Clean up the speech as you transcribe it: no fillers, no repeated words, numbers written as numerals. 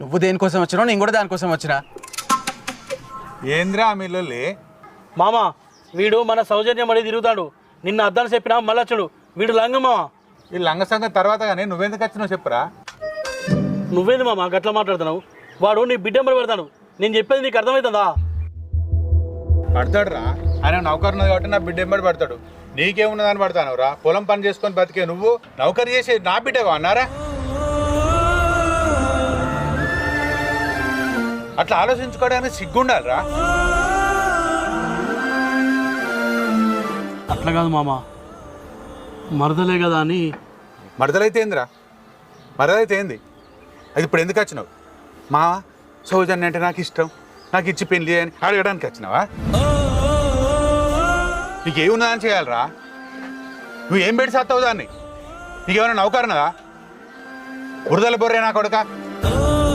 నువ్వు దేనికోసం వచ్చినావు, నేను కూడా దానికోసం వచ్చినా. ఏంద్రా మీళ్ళే? మామ వీడు మన సౌజన్యం అడిగి తిరుగుతాడు. నిన్న అద్దాన్ని చెప్పినా మళ్ళా చూడు వీడు లంగ మామ. ఈ లంగ సంగతి తర్వాత కానీ నువ్వెందుకు వచ్చినావు చెప్పురా. నువ్వేంది మామ గట్లా మాట్లాడుతున్నావు? వాడు నీ బిడ్డెంబడి పెడతాడు. నేను చెప్పేది నీకు అర్థమవుతుందా? పడతాడు రా, ఆయన నౌకరు ఉన్నది కాబట్టి నా బిడ్డ ఎంబడి పడతాడు. నీకేమున్నదని పడతాను రా? పొలం పని చేసుకొని బతికే నువ్వు నౌకరు చేసి నా బిడ్డగా అన్నారా? అట్లా ఆలోచించుకోవడానికి సిగ్గుండాలి రా. అట్లా కాదు మామ, మరదలే కదా అని. మరదలైతే ఏందిరా? మరదలైతే ఏంది? అది ఇప్పుడు ఎందుకు వచ్చినావు? మా సౌజన్య అంటే నాకు ఇష్టం, నాకు ఇచ్చి పెళ్లి అని అడగడానికి వచ్చినావా? నీకేమున్నదని చేయాలరా? నువ్వేం పెట్టి సత్తావు దాన్ని? నీకేమైనా నౌకరున్నదా? బురదల బొర్రే నా కొడుక.